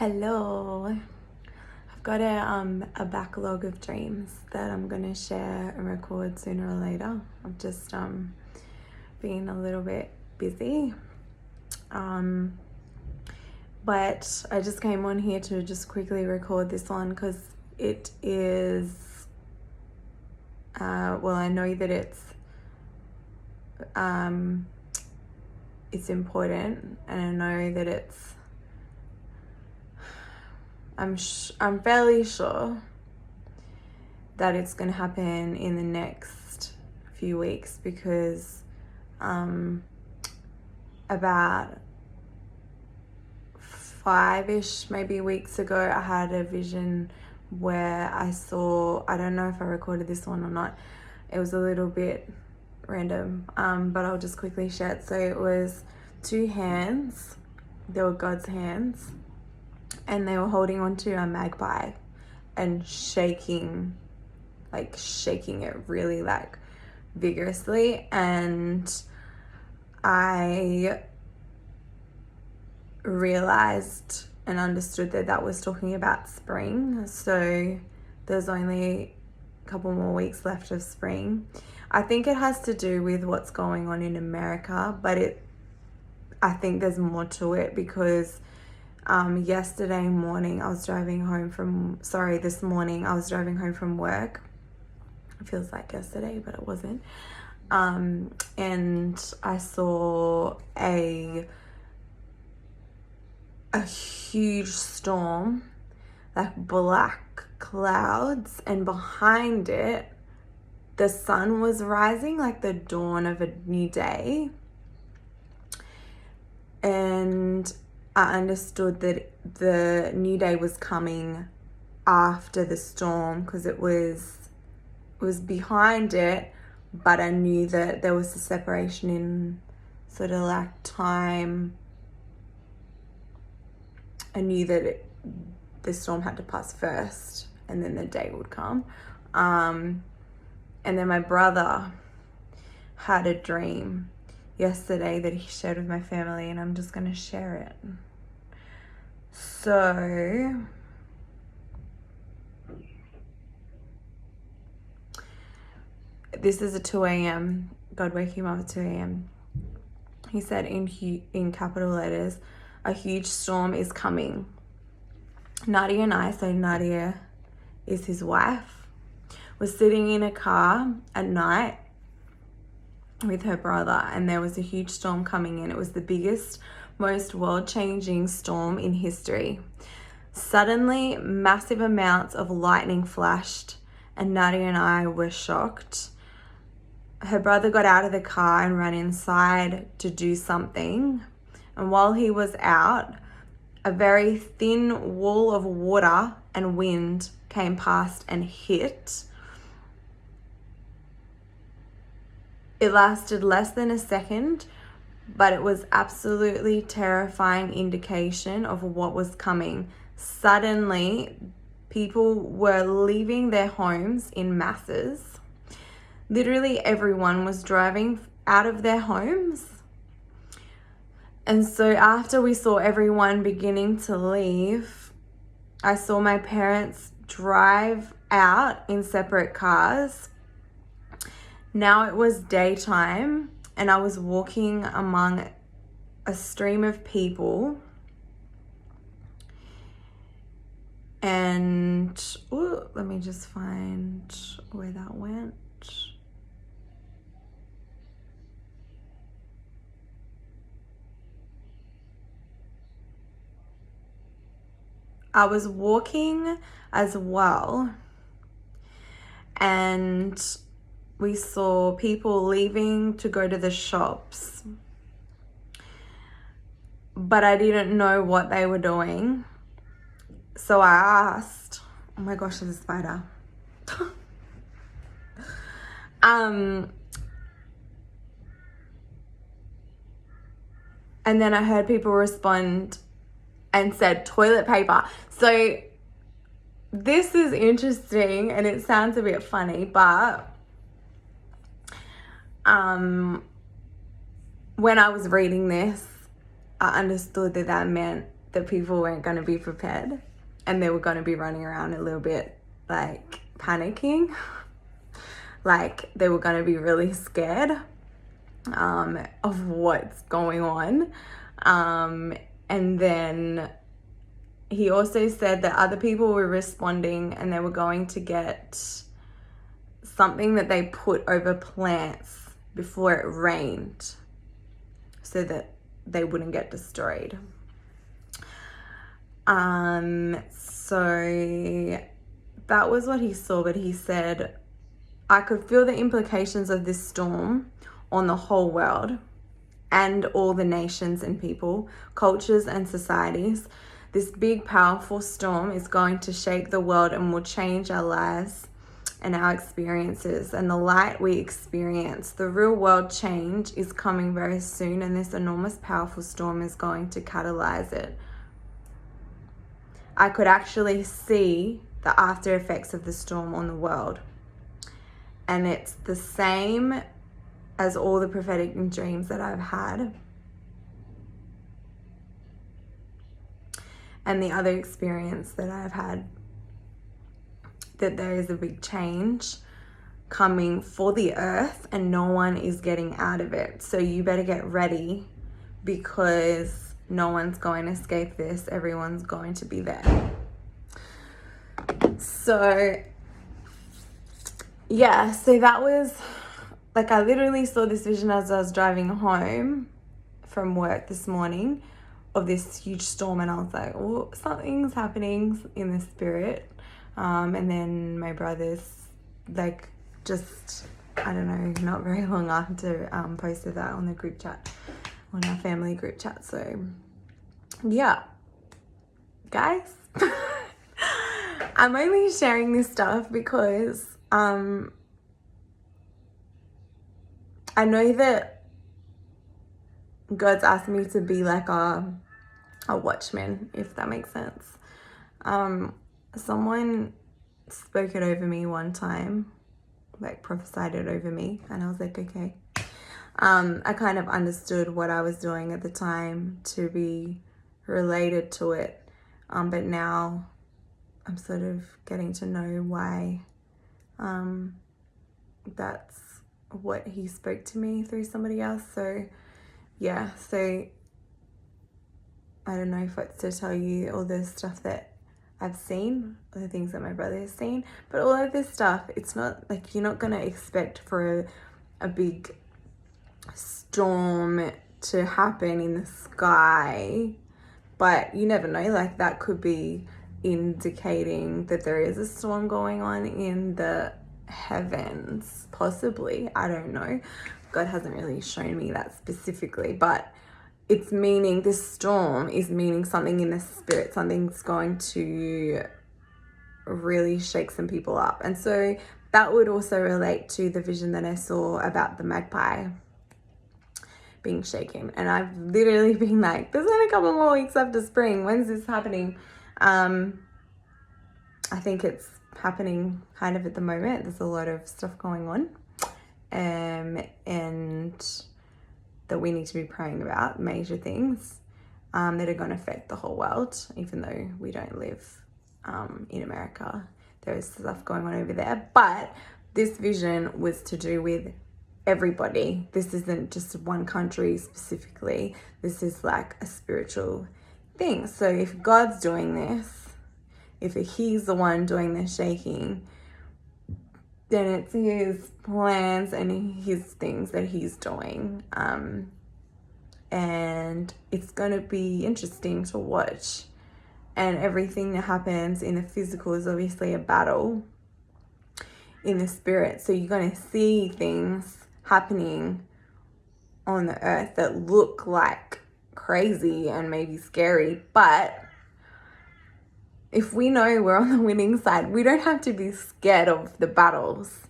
Hello. I've got a backlog of dreams that I'm gonna share and record sooner or later. I've just been a little bit busy. But I just came on here to just quickly record this one because it is I know that it's important, and I know that I'm fairly sure that it's going to happen in the next few weeks because about 5-ish maybe weeks ago I had a vision where I saw, I don't know if I recorded this one or not, it was a little bit random, but I'll just quickly share it. So it was two hands, they were God's hands, and they were holding onto a magpie and shaking it really vigorously. And I realized and understood that was talking about spring. So there's only a couple more weeks left of spring. I think it has to do with what's going on in America, but I think there's more to it because this morning I was driving home from work. It feels like yesterday, but it wasn't. And I saw a huge storm, like black clouds, and behind it, the sun was rising like the dawn of a new day. And I understood that the new day was coming after the storm because it was behind it, but I knew that there was a separation in sort of like time. I knew that the storm had to pass first and then the day would come. And then my brother had a dream yesterday that he shared with my family, and I'm just going to share it. So this is at 2 a.m. God waking him up at 2 a.m. He said in capital letters, a huge storm is coming. Nadia and I, so Nadia is his wife, was sitting in a car at night with her brother, and there was a huge storm coming in. It was the biggest, most world-changing storm in history. Suddenly, massive amounts of lightning flashed, and Nadia and I were shocked. Her brother got out of the car and ran inside to do something. And while he was out, a very thin wall of water and wind came past and hit. It lasted less than a second, but it was absolutely terrifying indication of what was coming. Suddenly, people were leaving their homes in masses. Literally everyone was driving out of their homes. And so after we saw everyone beginning to leave, I saw my parents drive out in separate cars. Now it was daytime, and I was walking among a stream of people. And let me just find where that went. I was walking as well, and we saw people leaving to go to the shops, but I didn't know what they were doing. So I asked, oh my gosh, there's a spider. And then I heard people respond and said toilet paper. So this is interesting, and it sounds a bit funny, but when I was reading this, I understood that meant that people weren't going to be prepared and they were going to be running around a little bit like panicking. Like they were going to be really scared of what's going on. And then he also said that other people were responding and they were going to get something that they put over plants before it rained so that they wouldn't get destroyed. So that was what he saw, but he said, I could feel the implications of this storm on the whole world and all the nations and people, cultures and societies. This big, powerful storm is going to shake the world and will change our lives and our experiences and the light we experience. The real world change is coming very soon, and this enormous, powerful storm is going to catalyze it. I could actually see the after effects of the storm on the world. And it's the same as all the prophetic dreams that I've had. And the other experience that I've had, that there is a big change coming for the earth and no one is getting out of it. So you better get ready, because no one's going to escape this. Everyone's going to be there. So yeah, so that was like, I literally saw this vision as I was driving home from work this morning of this huge storm, and I was like, oh, something's happening in the spirit. And then my brother's like, just, I don't know, not very long after posted that on the group chat, on our family group chat. So yeah, guys, I'm only sharing this stuff because I know that God's asked me to be like a watchman, if that makes sense. Someone spoke it over me one time, like prophesied it over me, and I was like, okay. I kind of understood what I was doing at the time to be related to it, but now I'm sort of getting to know why that's what he spoke to me through somebody else. So yeah, so I don't know if it's to tell you all the stuff that I've seen, the things that my brother has seen, but all of this stuff, it's not like, you're not going to expect for a big storm to happen in the sky, but you never know, like that could be indicating that there is a storm going on in the heavens, possibly. I don't know. God hasn't really shown me that specifically, but it's meaning, this storm is meaning something in the spirit. Something's going to really shake some people up. And so that would also relate to the vision that I saw about the magpie being shaken. And I've literally been like, there's only a couple more weeks after spring. When's this happening? I think it's happening kind of at the moment. There's a lot of stuff going on. And that we need to be praying about, major things that are going to affect the whole world, even though we don't live in America. There is stuff going on over there. But this vision was to do with everybody. This isn't just one country specifically. This is like a spiritual thing. So if God's doing this, if he's the one doing the shaking, then it's his plans and his things that he's doing. And it's going to be interesting to watch. And everything that happens in the physical is obviously a battle in the spirit. So you're going to see things happening on the earth that look like crazy and maybe scary. But if we know we're on the winning side, we don't have to be scared of the battles.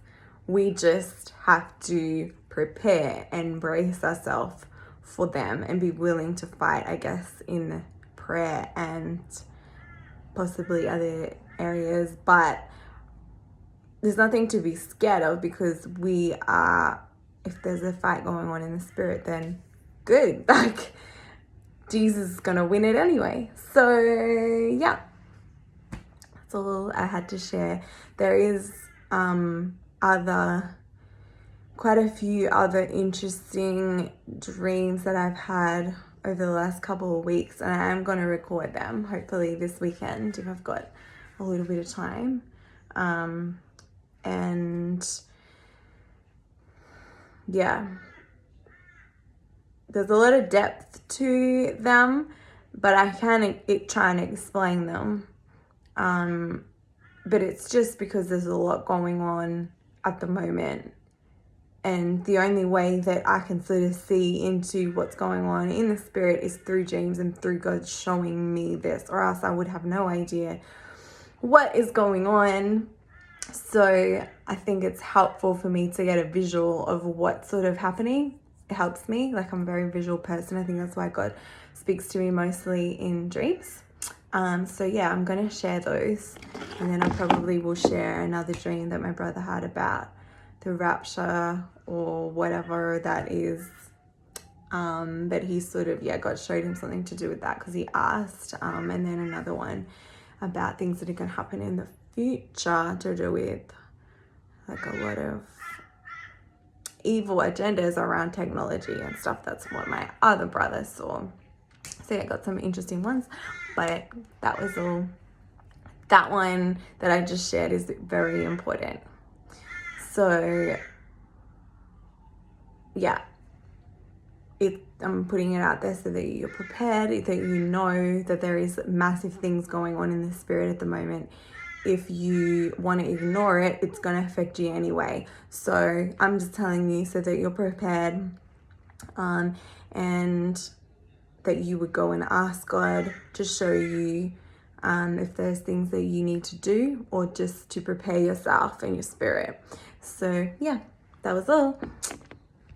We just have to prepare and brace ourselves for them and be willing to fight, I guess, in prayer and possibly other areas. But there's nothing to be scared of, because we are, if there's a fight going on in the spirit, then good. Like, Jesus is gonna win it anyway. So yeah, that's all I had to share. There is quite a few other interesting dreams that I've had over the last couple of weeks, and I am going to record them hopefully this weekend if I've got a little bit of time. And yeah, there's a lot of depth to them, but I can try and explain them. But it's just because there's a lot going on at the moment. And the only way that I can sort of see into what's going on in the spirit is through dreams and through God showing me this, or else I would have no idea what is going on. So I think it's helpful for me to get a visual of what's sort of happening. It helps me. Like, I'm a very visual person. I think that's why God speaks to me mostly in dreams. So yeah, I'm going to share those. And then I probably will share another dream that my brother had about the rapture or whatever that is. But he sort of, God showed him something to do with that because he asked. And then another one about things that are going to happen in the future to do with like a lot of evil agendas around technology and stuff. That's what my other brother saw. So yeah, I got some interesting ones, but that was all. That one that I just shared is very important. So yeah, I'm putting it out there so that you're prepared, that you know that there is massive things going on in the spirit at the moment. If you want to ignore it, it's going to affect you anyway. So I'm just telling you so that you're prepared, and that you would go and ask God to show you if there's things that you need to do, or just to prepare yourself and your spirit. So yeah, that was all.